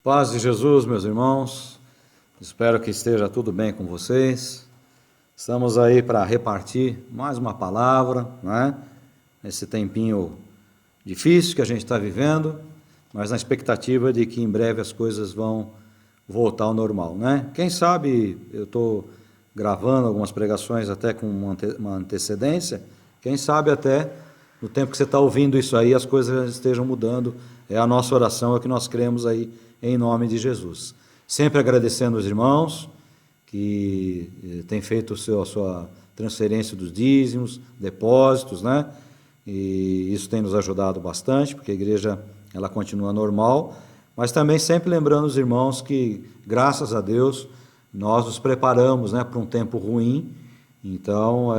Paz de Jesus, meus irmãos, espero que esteja tudo bem com vocês. Estamos aí para repartir mais uma palavra, né? Nesse tempinho difícil que a gente está vivendo, mas na expectativa de que em breve as coisas vão voltar ao normal, né? Quem sabe eu estou gravando algumas pregações até com uma antecedência, quem sabe até no tempo que você está ouvindo isso aí as coisas estejam mudando. É a nossa oração, é o que nós cremos aí em nome de Jesus. Sempre agradecendo os irmãos que têm feito a sua transferência dos dízimos, depósitos, né? E isso tem nos ajudado bastante, porque a igreja ela continua normal, mas também sempre lembrando os irmãos que, graças a Deus, nós nos preparamos, né, para um tempo ruim, então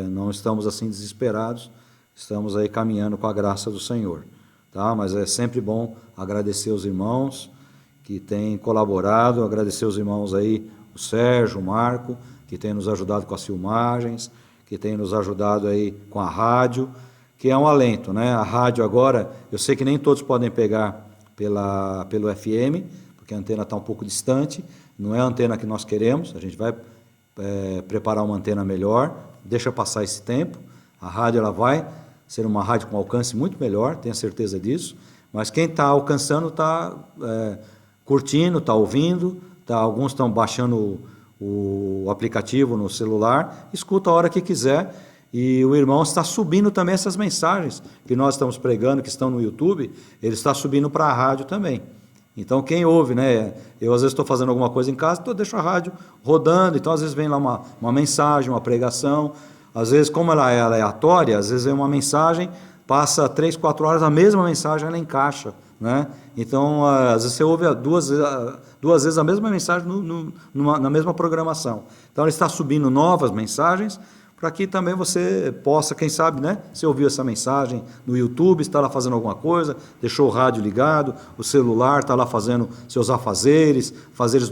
não estamos assim desesperados, estamos aí caminhando com a graça do Senhor, tá? Mas é sempre bom agradecer os irmãos que têm colaborado, agradecer os irmãos aí, o Sérgio, o Marco, que tem nos ajudado com as filmagens, que tem nos ajudado aí com a rádio, que é um alento, né? A rádio agora, eu sei que nem todos podem pegar pelo FM, porque a antena está um pouco distante, não é a antena que nós queremos, a gente vai preparar uma antena melhor, deixa passar esse tempo, a rádio ela vai ser uma rádio com alcance muito melhor, tenho certeza disso, mas quem está alcançando está curtindo, está ouvindo, alguns estão baixando o aplicativo no celular, escuta a hora que quiser, e o irmão está subindo também essas mensagens que nós estamos pregando, que estão no YouTube, ele está subindo para a rádio também. Então quem ouve, né? Eu às vezes estou fazendo alguma coisa em casa, então eu deixo a rádio rodando, então às vezes vem lá uma mensagem, uma pregação, às vezes como ela é aleatória, às vezes vem uma mensagem, passa 3, 4 horas, a mesma mensagem ela encaixa, né? Então às vezes você ouve duas vezes a mesma mensagem na mesma programação. Então ele está subindo novas mensagens, para que também você possa, quem sabe, né? Você ouviu essa mensagem no YouTube, está lá fazendo alguma coisa, deixou o rádio ligado, o celular está lá fazendo seus afazeres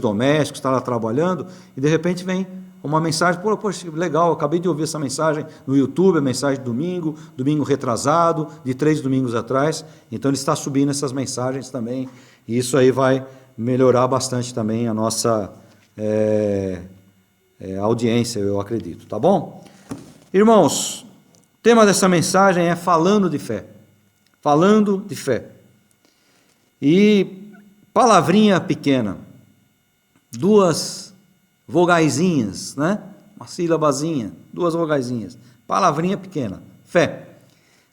domésticos, está lá trabalhando, e de repente vem uma mensagem, poxa, legal, acabei de ouvir essa mensagem no YouTube, a mensagem de domingo retrasado, de 3 domingos atrás, então ele está subindo essas mensagens também, e isso aí vai melhorar bastante também a nossa audiência, eu acredito, tá bom? Irmãos, o tema dessa mensagem é falando de fé. Falando de fé. E palavrinha pequena, 2 vogaizinhas, né? Uma sílabazinha, 2 vogaizinhas. Palavrinha pequena, fé.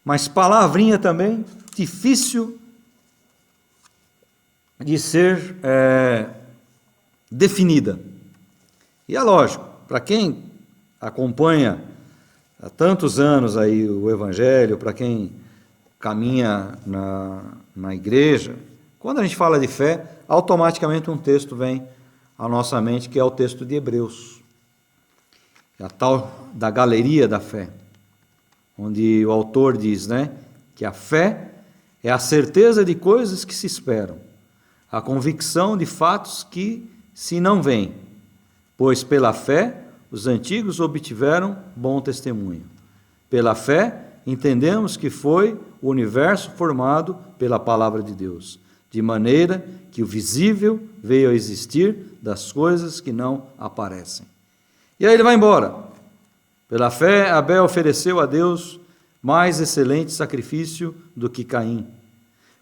Mas palavrinha também difícil de ser definida. E é lógico, para quem acompanha há tantos anos aí o Evangelho, para quem caminha na igreja, quando a gente fala de fé, automaticamente um texto vem à nossa mente, que é o texto de Hebreus, a tal da galeria da fé, onde o autor diz, né, que a fé é a certeza de coisas que se esperam, a convicção de fatos que se não veem, pois pela fé os antigos obtiveram bom testemunho. Pela fé, entendemos que foi o universo formado pela palavra de Deus, de maneira que o visível veio a existir das coisas que não aparecem. E aí ele vai embora. Pela fé, Abel ofereceu a Deus mais excelente sacrifício do que Caim,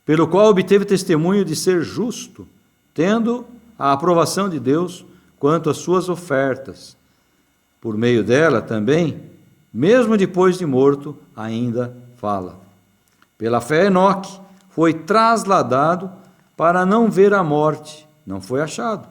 pelo qual obteve testemunho de ser justo, tendo a aprovação de Deus quanto às suas ofertas. Por meio dela também, mesmo depois de morto, ainda fala. Pela fé, Enoque foi trasladado para não ver a morte, não foi achado,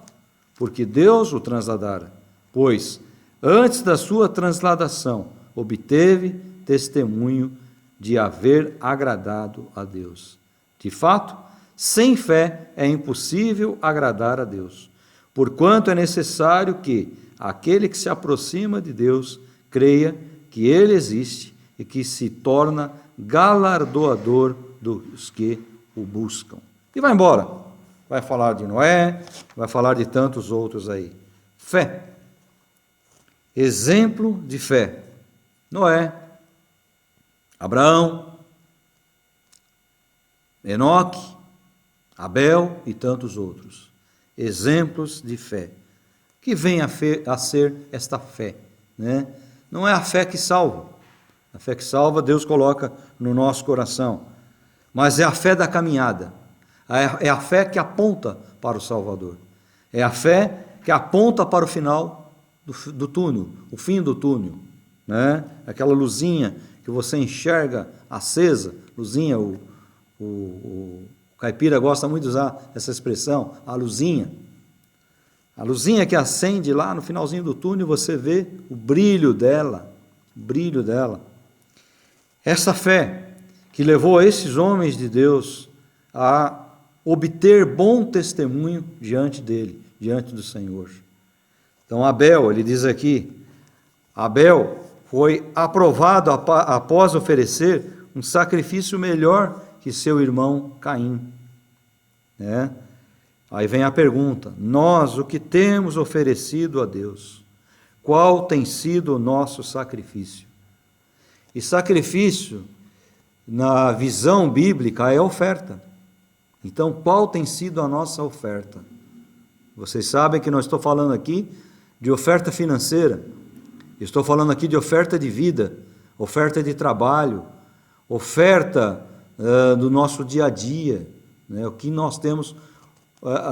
porque Deus o trasladara, pois, antes da sua transladação, obteve testemunho de haver agradado a Deus. De fato, sem fé é impossível agradar a Deus, porquanto é necessário que aquele que se aproxima de Deus creia que Ele existe e que se torna galardoador dos que o buscam. E vai embora. Vai falar de Noé, vai falar de tantos outros aí. Fé. Exemplo de fé. Noé, Abraão, Enoque, Abel e tantos outros, exemplos de fé. Que vem a ser esta fé, né? Não é a fé que salva. A fé que salva Deus coloca no nosso coração, mas é a fé da caminhada. É a fé que aponta para o Salvador. É a fé que aponta para o final do túnel, o fim do túnel, né? Aquela luzinha que você enxerga acesa, luzinha, o caipira gosta muito de usar essa expressão, a luzinha. A luzinha que acende lá no finalzinho do túnel, você vê o brilho dela, o brilho dela. Essa fé que levou esses homens de Deus a obter bom testemunho diante dele, diante do Senhor. Então Abel, ele diz aqui, Abel foi aprovado após oferecer um sacrifício melhor que seu irmão Caim, né? Aí vem a pergunta: nós o que temos oferecido a Deus? Qual tem sido o nosso sacrifício? E sacrifício, na visão bíblica, é oferta. Então, qual tem sido a nossa oferta? Vocês sabem que não estou falando aqui de oferta financeira, estou falando aqui de oferta de vida, oferta de trabalho, oferta do nosso dia a dia, né? O que nós temos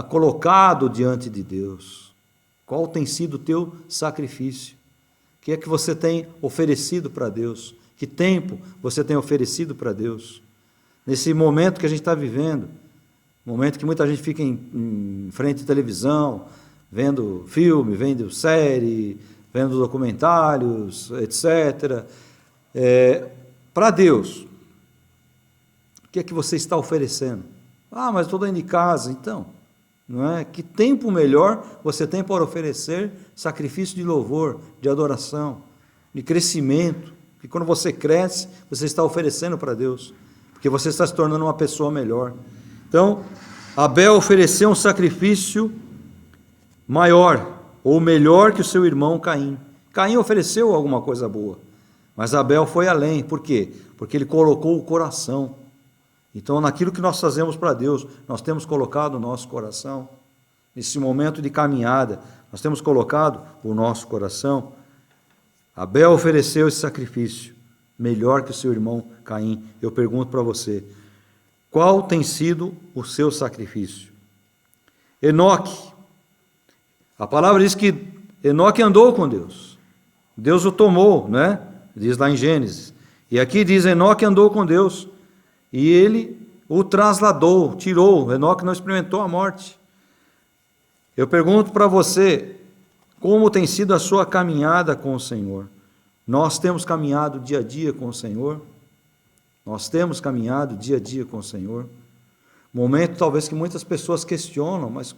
colocado diante de Deus. Qual tem sido o teu sacrifício? O que é que você tem oferecido para Deus? Que tempo você tem oferecido para Deus? Nesse momento que a gente está vivendo, momento que muita gente fica em frente à televisão, vendo filme, vendo série, vendo documentários, etc. Para Deus, o que é que você está oferecendo? Ah, mas estou dentro de casa, então, não é? Que tempo melhor você tem para oferecer sacrifício de louvor, de adoração, de crescimento, que quando você cresce, você está oferecendo para Deus, porque você está se tornando uma pessoa melhor. Então, Abel ofereceu um sacrifício maior, ou melhor que o seu irmão Caim. Caim ofereceu alguma coisa boa, mas Abel foi além. Por quê? Porque ele colocou o coração. Então, naquilo que nós fazemos para Deus, nós temos colocado o nosso coração. Nesse momento de caminhada, nós temos colocado o nosso coração. Abel ofereceu esse sacrifício, melhor que o seu irmão Caim. Eu pergunto para você, qual tem sido o seu sacrifício? Enoque, a palavra diz que Enoque andou com Deus. Deus o tomou, né? Diz lá em Gênesis. E aqui diz, Enoque andou com Deus. E ele o trasladou, tirou. Enoque não experimentou a morte. Eu pergunto para você, como tem sido a sua caminhada com o Senhor? Nós temos caminhado dia a dia com o Senhor? Nós temos caminhado dia a dia com o Senhor? Momento talvez que muitas pessoas questionam, mas,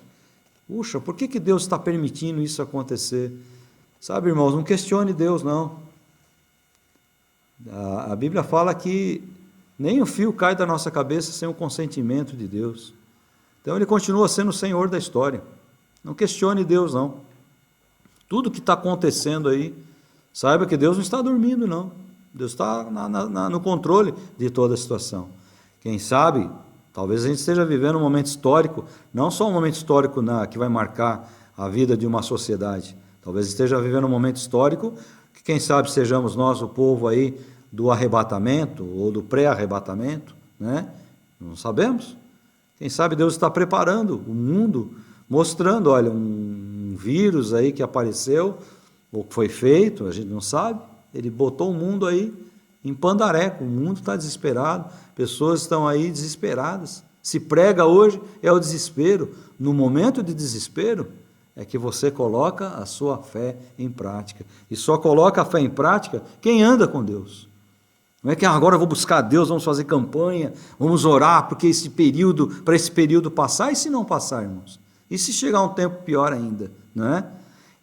puxa, por que Deus está permitindo isso acontecer? Sabe, irmãos, não questione Deus, não. A Bíblia fala que nem um fio cai da nossa cabeça sem o consentimento de Deus. Então, Ele continua sendo o Senhor da história. Não questione Deus, não. Tudo que está acontecendo aí, saiba que Deus não está dormindo, não. Deus está no controle de toda a situação. Quem sabe, talvez a gente esteja vivendo um momento histórico, não só um momento histórico que vai marcar a vida de uma sociedade. Talvez esteja vivendo um momento histórico que, quem sabe, sejamos nós, o povo aí, do arrebatamento ou do pré-arrebatamento, né? Não sabemos. Quem sabe Deus está preparando o mundo, mostrando, olha, um vírus aí que apareceu, ou que foi feito, a gente não sabe. Ele botou o mundo aí em pandareco, o mundo está desesperado, pessoas estão aí desesperadas. Se prega hoje é o desespero. No momento de desespero é que você coloca a sua fé em prática. E só coloca a fé em prática quem anda com Deus. Não é que agora eu vou buscar Deus, vamos fazer campanha, vamos orar porque para esse período passar, e se não passar, irmãos? E se chegar um tempo pior ainda, não é?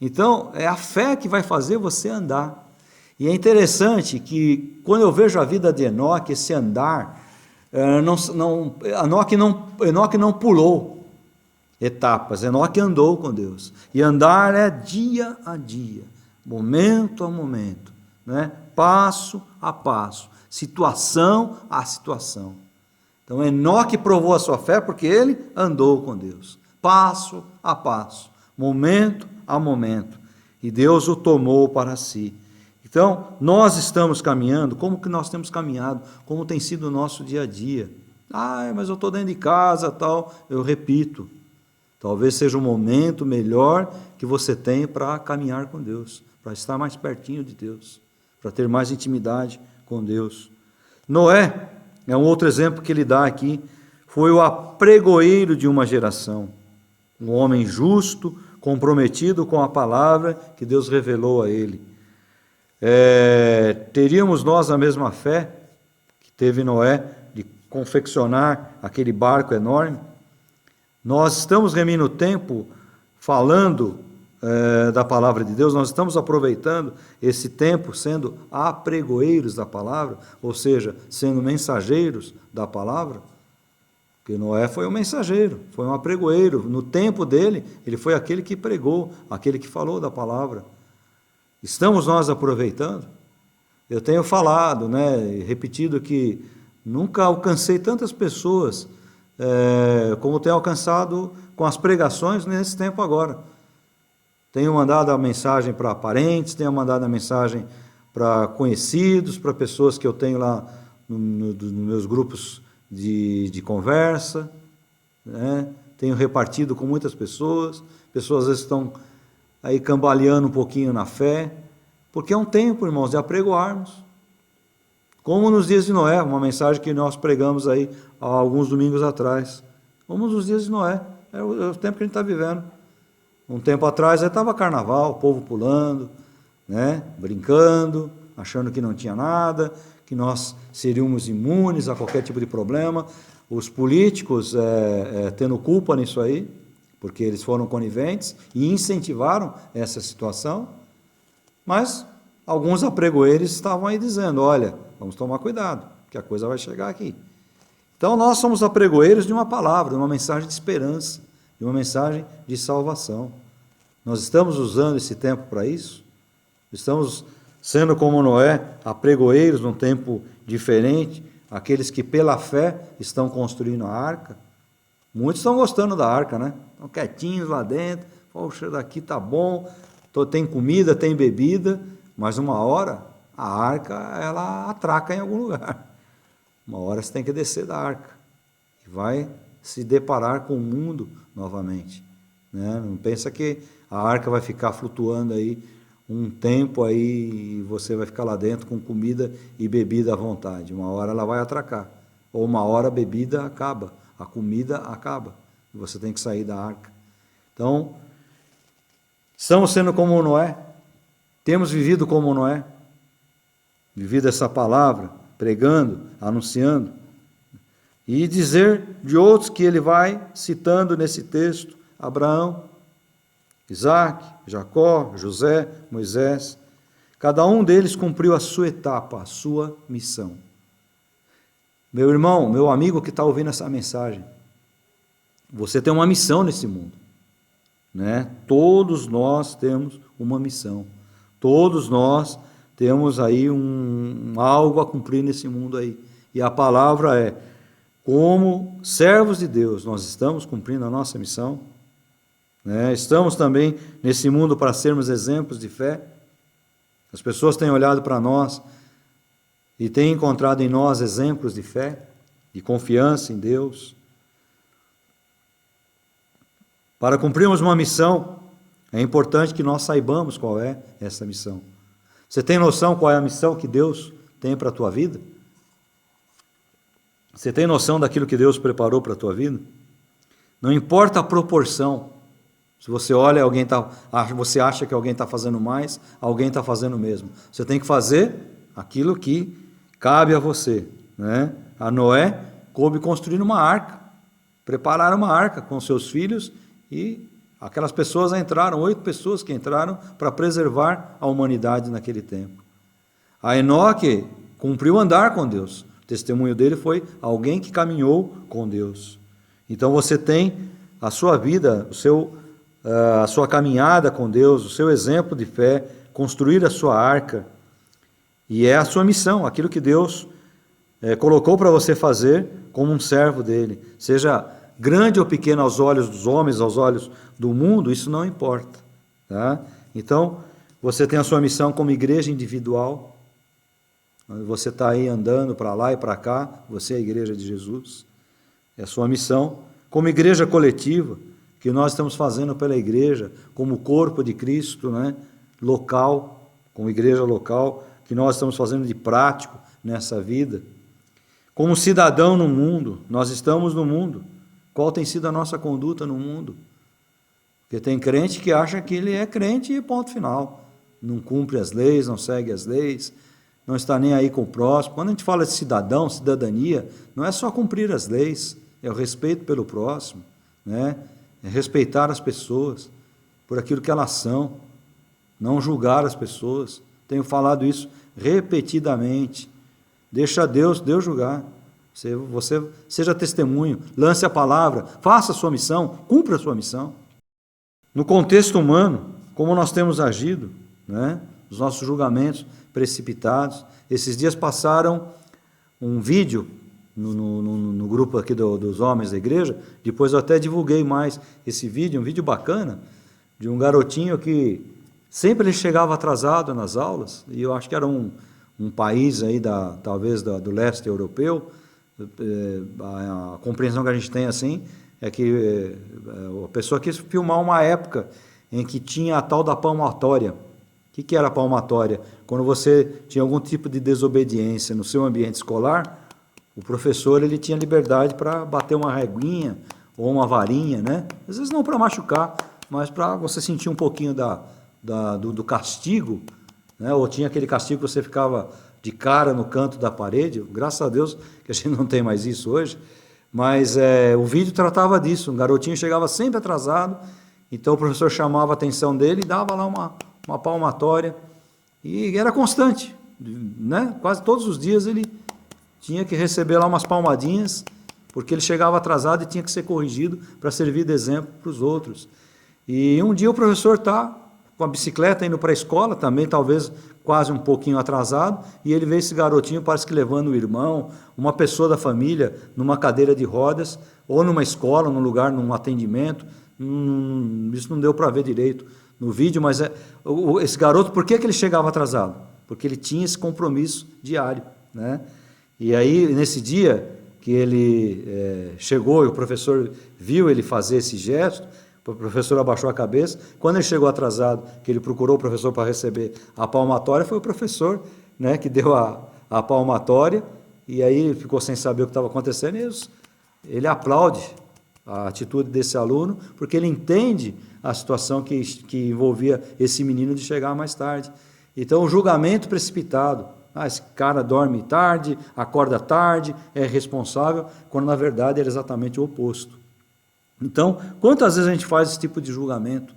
Então, é a fé que vai fazer você andar. E é interessante que, quando eu vejo a vida de Enoque, esse andar, Enoque não pulou etapas, Enoque andou com Deus. E andar é dia a dia, momento a momento, né? Passo a passo, situação a situação. Então Enoque provou a sua fé porque ele andou com Deus, passo a passo, momento a momento, e Deus o tomou para si. Então, nós estamos caminhando, como que nós temos caminhado, como tem sido o nosso dia a dia. Mas eu estou dentro de casa, tal. Eu repito, talvez seja o momento melhor que você tem para caminhar com Deus, para estar mais pertinho de Deus, para ter mais intimidade com Deus. Noé é um outro exemplo que ele dá aqui, foi o apregoeiro de uma geração, um homem justo, comprometido com a palavra que Deus revelou a ele. Teríamos nós a mesma fé que teve Noé de confeccionar aquele barco enorme? Nós estamos remindo o tempo falando da palavra de Deus, nós estamos aproveitando esse tempo sendo apregoeiros da palavra, ou seja, sendo mensageiros da palavra, porque Noé foi um mensageiro, foi um apregoeiro, no tempo dele, ele foi aquele que pregou, aquele que falou da palavra. Estamos nós aproveitando? Eu tenho falado, repetido que nunca alcancei tantas pessoas como tenho alcançado com as pregações nesse tempo agora. Tenho mandado a mensagem para parentes, tenho mandado a mensagem para conhecidos, para pessoas que eu tenho lá nos meus grupos de conversa, tenho repartido com muitas pessoas às vezes estão aí cambaleando um pouquinho na fé, porque é um tempo, irmãos, de apregoarmos. Como nos dias de Noé, uma mensagem que nós pregamos aí há alguns domingos atrás. Como nos dias de Noé, é o tempo que a gente está vivendo. Um tempo atrás estava carnaval, o povo pulando, brincando, achando que não tinha nada, que nós seríamos imunes a qualquer tipo de problema. Os políticos tendo culpa nisso aí, porque eles foram coniventes e incentivaram essa situação, mas alguns apregoeiros estavam aí dizendo, olha, vamos tomar cuidado, que a coisa vai chegar aqui. Então nós somos apregoeiros de uma palavra, de uma mensagem de esperança, de uma mensagem de salvação. Nós estamos usando esse tempo para isso? Estamos sendo como Noé, apregoeiros num tempo diferente, aqueles que pela fé estão construindo a arca? Muitos estão gostando da arca, Estão quietinhos lá dentro, poxa, daqui tá bom, tem comida, tem bebida, mas uma hora a arca, ela atraca em algum lugar. Uma hora você tem que descer da arca e vai se deparar com o mundo novamente. Não pensa que a arca vai ficar flutuando aí um tempo aí e você vai ficar lá dentro com comida e bebida à vontade. Uma hora ela vai atracar, ou uma hora a bebida acaba, a comida acaba, e você tem que sair da arca. Então, estamos sendo como Noé, temos vivido como Noé, vivido essa palavra, pregando, anunciando, e dizer de outros que ele vai citando nesse texto, Abraão, Isaac, Jacó, José, Moisés, cada um deles cumpriu a sua etapa, a sua missão. Meu irmão, meu amigo que está ouvindo essa mensagem, você tem uma missão nesse mundo, Todos nós temos uma missão, todos nós temos aí algo a cumprir nesse mundo aí, e a palavra é, como servos de Deus, nós estamos cumprindo a nossa missão, Estamos também nesse mundo para sermos exemplos de fé. As pessoas têm olhado para nós e têm encontrado em nós exemplos de fé, de confiança em Deus. Para cumprirmos uma missão, é importante que nós saibamos qual é essa missão. Você tem noção qual é a missão que Deus tem para a tua vida? Você tem noção daquilo que Deus preparou para a tua vida? Não importa a proporção. Se você olha, você acha que alguém está fazendo mais, alguém está fazendo o mesmo. Você tem que fazer aquilo que cabe a você. A Noé coube construir uma arca, preparar uma arca com seus filhos, e aquelas pessoas entraram, 8 pessoas que entraram para preservar a humanidade naquele tempo. A Enoque cumpriu andar com Deus. O testemunho dele foi alguém que caminhou com Deus. Então você tem a sua vida, a sua caminhada com Deus, o seu exemplo de fé, construir a sua arca, e é a sua missão, aquilo que Deus colocou para você fazer, como um servo dele. Seja grande ou pequeno aos olhos dos homens, aos olhos do mundo, isso não importa. Tá? Então, você tem a sua missão como igreja individual. Você está aí andando para lá e para cá, você é a igreja de Jesus. É a sua missão. Como igreja coletiva, que nós estamos fazendo pela igreja, como corpo de Cristo, né? Local, como igreja local, que nós estamos fazendo de prático nessa vida. Como cidadão no mundo, nós estamos no mundo. Qual tem sido a nossa conduta no mundo? Porque tem crente que acha que ele é crente e ponto final. Não cumpre as leis, não segue as leis, não está nem aí com o próximo. Quando a gente fala de cidadão, cidadania, não é só cumprir as leis, é o respeito pelo próximo, né? É respeitar as pessoas por aquilo que elas são, não julgar as pessoas. Tenho falado isso repetidamente. Deixa Deus julgar. Você seja testemunho, lance a palavra, faça a sua missão, cumpra a sua missão. No contexto humano, como nós temos agido, né? Os nossos julgamentos precipitados. Esses dias passaram um vídeo no grupo aqui dos homens da igreja, depois eu até divulguei mais esse vídeo, um vídeo bacana, de um garotinho que sempre ele chegava atrasado nas aulas, e eu acho que era um país aí, talvez do leste europeu. A compreensão que a gente tem assim, é que a pessoa quis filmar uma época em que tinha a tal da palmatória. O que era a palmatória? Quando você tinha algum tipo de desobediência no seu ambiente escolar, o professor ele tinha liberdade para bater uma reguinha ou uma varinha, né? Às vezes não para machucar, mas para você sentir um pouquinho do castigo, né? Ou tinha aquele castigo que você ficava de cara no canto da parede. Graças a Deus que a gente não tem mais isso hoje, mas o vídeo tratava disso. Um garotinho chegava sempre atrasado, então o professor chamava a atenção dele e dava lá uma palmatória, e era constante, né? Quase todos os dias ele tinha que receber lá umas palmadinhas, porque ele chegava atrasado e tinha que ser corrigido para servir de exemplo para os outros. E um dia o professor está com a bicicleta indo para a escola, também talvez quase um pouquinho atrasado, e ele vê esse garotinho, parece que levando o irmão, uma pessoa da família, numa cadeira de rodas, ou numa escola, num lugar, num atendimento. Isso não deu para ver direito no vídeo, mas esse garoto, por que ele chegava atrasado? Porque ele tinha esse compromisso diário, né? E aí, nesse dia que ele chegou e o professor viu ele fazer esse gesto, o professor abaixou a cabeça. Quando ele chegou atrasado, que ele procurou o professor para receber a palmatória, foi o professor, né, que deu a palmatória, e aí ele ficou sem saber o que estava acontecendo, e ele aplaude a atitude desse aluno, porque ele entende a situação que envolvia esse menino de chegar mais tarde. Então, o julgamento precipitado. Esse cara dorme tarde, acorda tarde, é responsável, quando na verdade era exatamente o oposto. Então, quantas vezes a gente faz esse tipo de julgamento?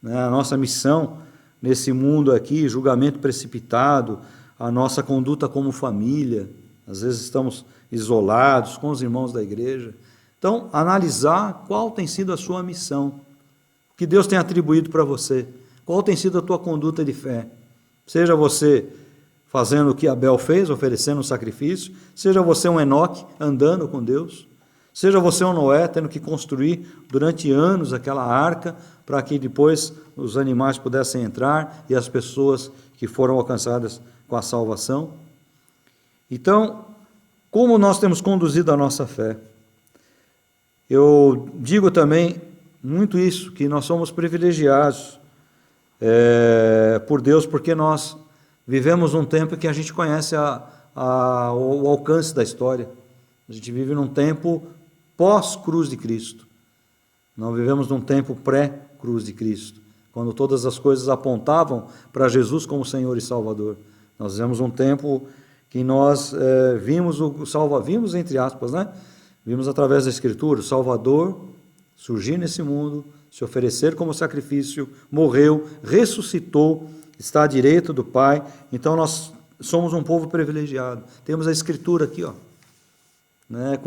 Né? A nossa missão nesse mundo aqui, julgamento precipitado, a nossa conduta como família, às vezes estamos isolados com os irmãos da igreja. Então, analisar qual tem sido a sua missão, o que Deus tem atribuído para você, qual tem sido a tua conduta de fé. Seja você fazendo o que Abel fez, oferecendo um sacrifício, seja você um Enoque andando com Deus, seja você um Noé tendo que construir durante anos aquela arca para que depois os animais pudessem entrar e as pessoas que foram alcançadas com a salvação. Então, como nós temos conduzido a nossa fé? Eu digo também muito isso, que nós somos privilegiados por Deus, porque nós vivemos um tempo que a gente conhece o alcance da história. A gente vive num tempo pós-cruz de Cristo. Não vivemos num tempo pré-cruz de Cristo, quando todas as coisas apontavam para Jesus como Senhor e Salvador. Nós vivemos um tempo que nós vimos entre aspas, né? Vimos através da Escritura, o Salvador surgir nesse mundo, se oferecer como sacrifício, morreu, ressuscitou, está à direita do Pai. Então nós somos um povo privilegiado. Temos a Escritura aqui, ó, né?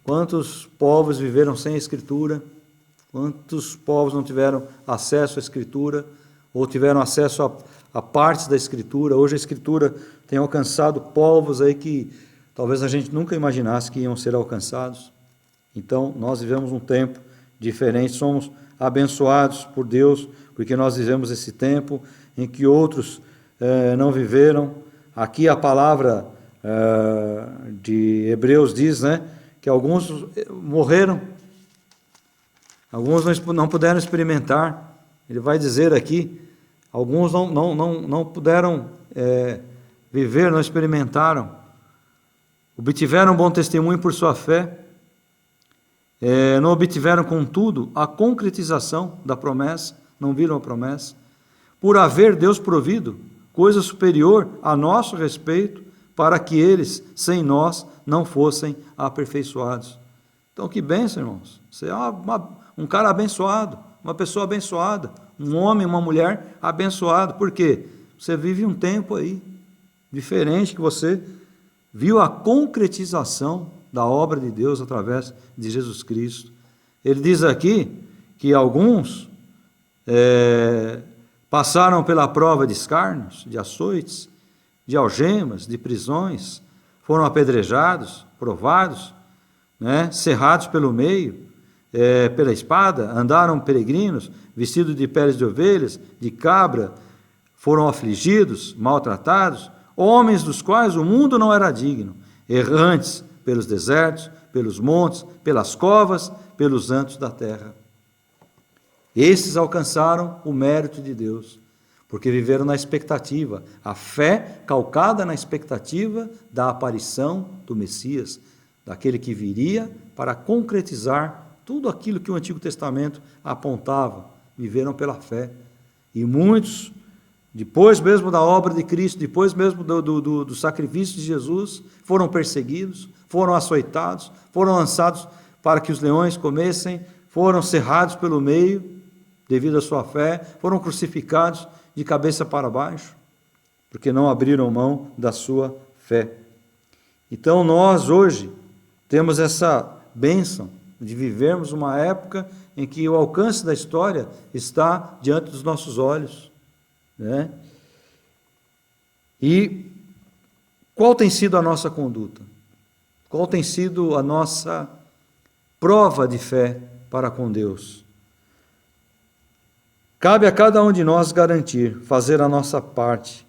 Quantos povos viveram sem a Escritura? Quantos povos não tiveram acesso à Escritura, ou tiveram acesso a partes da Escritura? Hoje a Escritura tem alcançado povos aí que talvez a gente nunca imaginasse que iam ser alcançados. Então, nós vivemos um tempo diferente, somos abençoados por Deus, porque nós vivemos esse tempo em que outros não viveram. Aqui a palavra de Hebreus diz, né, que alguns morreram, alguns não puderam experimentar. Ele vai dizer aqui, alguns não puderam viver, não experimentaram, obtiveram bom testemunho por sua fé, não obtiveram, contudo, a concretização da promessa, não viram a promessa, por haver Deus provido coisa superior a nosso respeito, para que eles, sem nós, não fossem aperfeiçoados. Então, que bênção, irmãos. Você é um cara abençoado, uma pessoa abençoada, um homem, uma mulher abençoado. Por quê? Você vive um tempo aí diferente, que você viu a concretização da obra de Deus através de Jesus Cristo. Ele diz aqui que alguns passaram pela prova de escárnios, de açoites, de algemas, de prisões, foram apedrejados, provados, né, cerrados pelo meio, pela espada, andaram peregrinos, vestidos de peles de ovelhas, de cabra, foram afligidos, maltratados, homens dos quais o mundo não era digno, errantes pelos desertos, pelos montes, pelas covas, pelos antros da terra. Esses alcançaram o mérito de Deus, porque viveram na expectativa, a fé calcada na expectativa da aparição do Messias, daquele que viria para concretizar tudo aquilo que o Antigo Testamento apontava. Viveram pela fé. E muitos, depois mesmo da obra de Cristo, depois mesmo do sacrifício de Jesus, foram perseguidos, foram açoitados, foram lançados para que os leões comessem, foram cerrados pelo meio, devido à sua fé, foram crucificados de cabeça para baixo, porque não abriram mão da sua fé. Então nós hoje temos essa bênção de vivermos uma época em que o alcance da história está diante dos nossos olhos, né? E qual tem sido a nossa conduta? Qual tem sido a nossa prova de fé para com Deus? Cabe a cada um de nós garantir, fazer a nossa parte.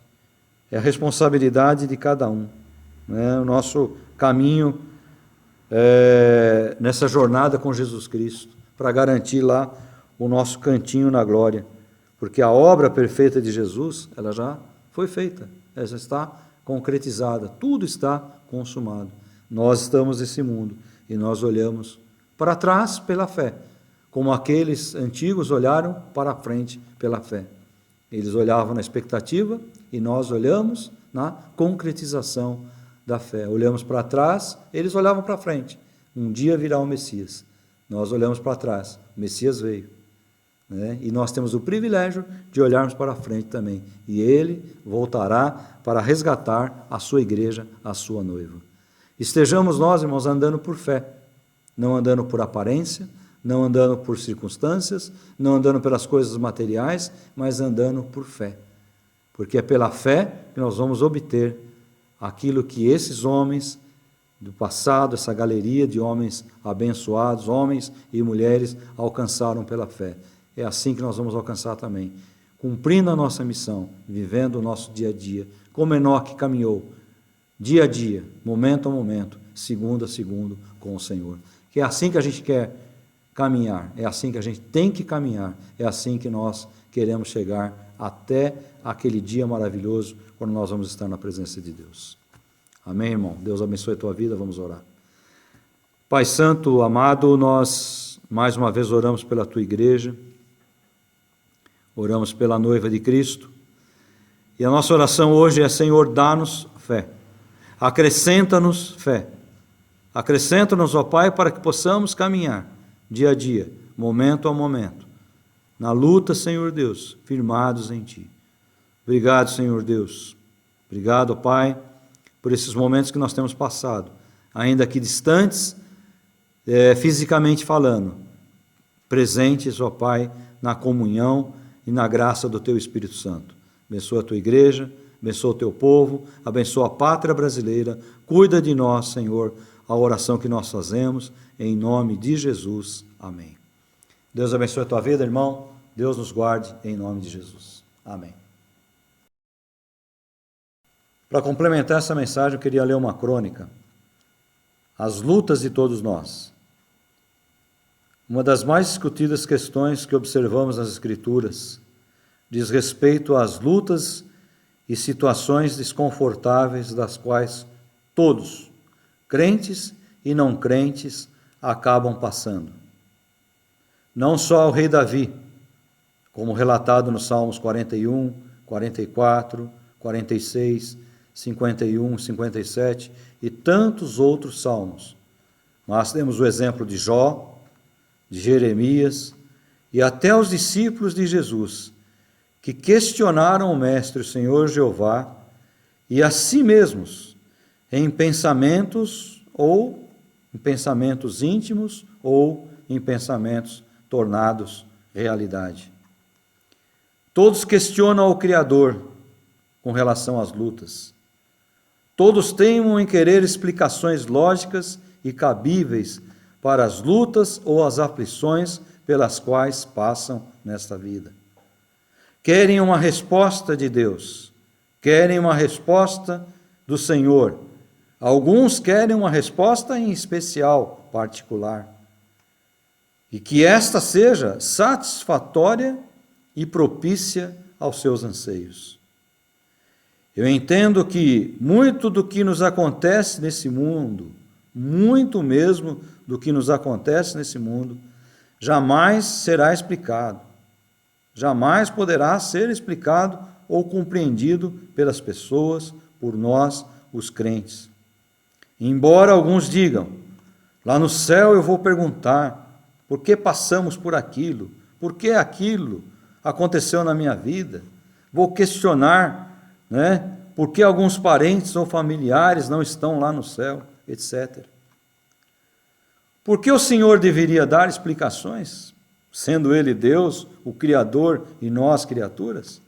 É a responsabilidade de cada um, né? O nosso caminho nessa jornada com Jesus Cristo, para garantir lá o nosso cantinho na glória. Porque a obra perfeita de Jesus, ela já foi feita, ela já está concretizada, tudo está consumado. Nós estamos nesse mundo e nós olhamos para trás pela fé, como aqueles antigos olharam para a frente pela fé. Eles olhavam na expectativa e nós olhamos na concretização da fé. Olhamos para trás, eles olhavam para frente. Um dia virá o Messias. Nós olhamos para trás, o Messias veio, né? E nós temos o privilégio de olharmos para frente também. E ele voltará para resgatar a sua igreja, a sua noiva. Estejamos nós, irmãos, andando por fé, não andando por aparência, não andando por circunstâncias, não andando pelas coisas materiais, mas andando por fé. Porque é pela fé que nós vamos obter aquilo que esses homens do passado, essa galeria de homens abençoados, homens e mulheres, alcançaram pela fé. É assim que nós vamos alcançar também, cumprindo a nossa missão, vivendo o nosso dia a dia, como Enoque caminhou, dia a dia, momento a momento, segundo a segundo com o Senhor. Que é assim que a gente quer caminhar, é assim que a gente tem que caminhar, é assim que nós queremos chegar até aquele dia maravilhoso, quando nós vamos estar na presença de Deus. Amém, irmão? Deus abençoe a tua vida, vamos orar. Pai Santo, amado, nós mais uma vez oramos pela tua igreja, oramos pela noiva de Cristo, e a nossa oração hoje é: Senhor, dá-nos fé, acrescenta-nos fé, acrescenta-nos, ó Pai, para que possamos caminhar dia a dia, momento a momento, na luta, Senhor Deus, firmados em Ti. Obrigado, Senhor Deus. Obrigado, ó Pai, por esses momentos que nós temos passado, ainda que distantes, fisicamente falando, presentes, ó Pai, na comunhão e na graça do Teu Espírito Santo. Abençoa a Tua igreja, abençoa o teu povo, abençoa a pátria brasileira, cuida de nós, Senhor, a oração que nós fazemos, em nome de Jesus. Amém. Deus abençoe a tua vida, irmão. Deus nos guarde, em nome de Jesus. Amém. Para complementar essa mensagem, eu queria ler uma crônica. As lutas de todos nós. Uma das mais discutidas questões que observamos nas Escrituras diz respeito às lutas e situações desconfortáveis das quais todos, crentes e não crentes, acabam passando. Não só o rei Davi, como relatado nos Salmos 41, 44, 46, 51, 57 e tantos outros salmos. Mas temos o exemplo de Jó, de Jeremias e até os discípulos de Jesus, que questionaram o Mestre, o Senhor Jeová, e a si mesmos, em pensamentos íntimos ou em pensamentos tornados realidade. Todos questionam o Criador com relação às lutas. Todos teimam em querer explicações lógicas e cabíveis para as lutas ou as aflições pelas quais passam nesta vida. Querem uma resposta de Deus, querem uma resposta do Senhor. Alguns querem uma resposta em especial, particular. E que esta seja satisfatória e propícia aos seus anseios. Eu entendo que muito do que nos acontece nesse mundo, muito mesmo do que nos acontece nesse mundo, jamais será explicado. Jamais poderá ser explicado ou compreendido pelas pessoas, por nós, os crentes. Embora alguns digam, lá no céu eu vou perguntar, por que passamos por aquilo? Por que aquilo aconteceu na minha vida? Vou questionar, por que alguns parentes ou familiares não estão lá no céu, etc. Por que o Senhor deveria dar explicações, sendo Ele Deus, o Criador e nós criaturas?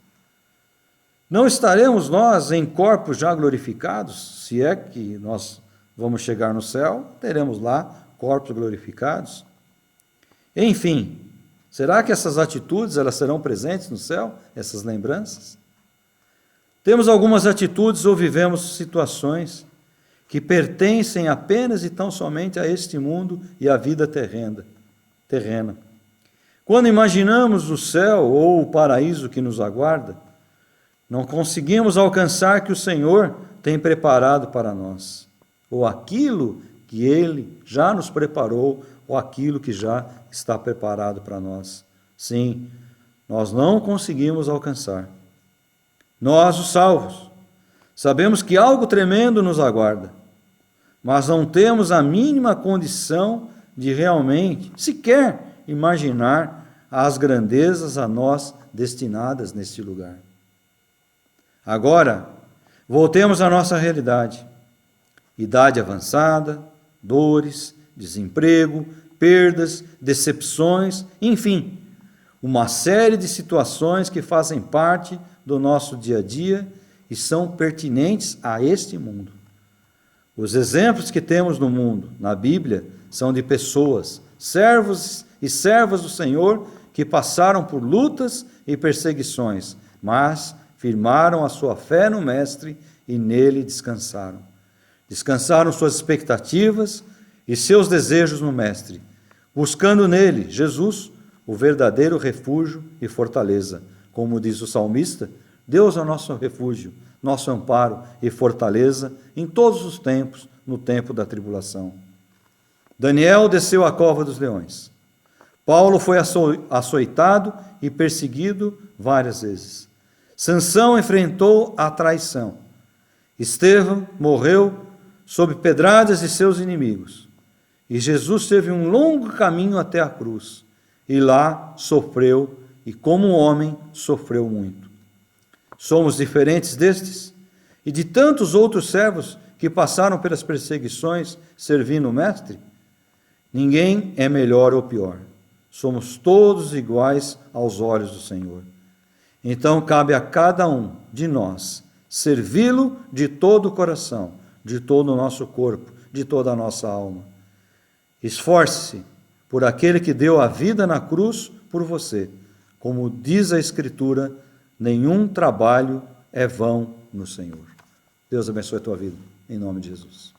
Não estaremos nós em corpos já glorificados? Se é que nós vamos chegar no céu, teremos lá corpos glorificados. Enfim, será que essas atitudes elas serão presentes no céu, essas lembranças? Temos algumas atitudes ou vivemos situações que pertencem apenas e tão somente a este mundo e à vida terrena. Quando imaginamos o céu ou o paraíso que nos aguarda, não conseguimos alcançar que o Senhor tem preparado para nós, ou aquilo que Ele já nos preparou, ou aquilo que já está preparado para nós. Sim, nós não conseguimos alcançar. Nós, os salvos, sabemos que algo tremendo nos aguarda, mas não temos a mínima condição de realmente, sequer, imaginar as grandezas a nós destinadas neste lugar. Agora, voltemos à nossa realidade. Idade avançada, dores, desemprego, perdas, decepções, enfim, uma série de situações que fazem parte do nosso dia a dia e são pertinentes a este mundo. Os exemplos que temos no mundo, na Bíblia, são de pessoas, servos e servas do Senhor, que passaram por lutas e perseguições, mas firmaram a sua fé no Mestre e nele descansaram. Descansaram suas expectativas e seus desejos no Mestre, buscando nele, Jesus, o verdadeiro refúgio e fortaleza. Como diz o salmista, Deus é o nosso refúgio, nosso amparo e fortaleza em todos os tempos, no tempo da tribulação. Daniel desceu à cova dos leões. Paulo foi açoitado e perseguido várias vezes. Sansão enfrentou a traição. Estevão morreu sob pedradas de seus inimigos. E Jesus teve um longo caminho até a cruz. E lá sofreu, e como homem sofreu muito. Somos diferentes destes e de tantos outros servos que passaram pelas perseguições servindo o Mestre? Ninguém é melhor ou pior. Somos todos iguais aos olhos do Senhor. Então cabe a cada um de nós servi-lo de todo o coração, de todo o nosso corpo, de toda a nossa alma. Esforce-se por aquele que deu a vida na cruz por você. Como diz a Escritura, nenhum trabalho é vão no Senhor. Deus abençoe a tua vida, em nome de Jesus.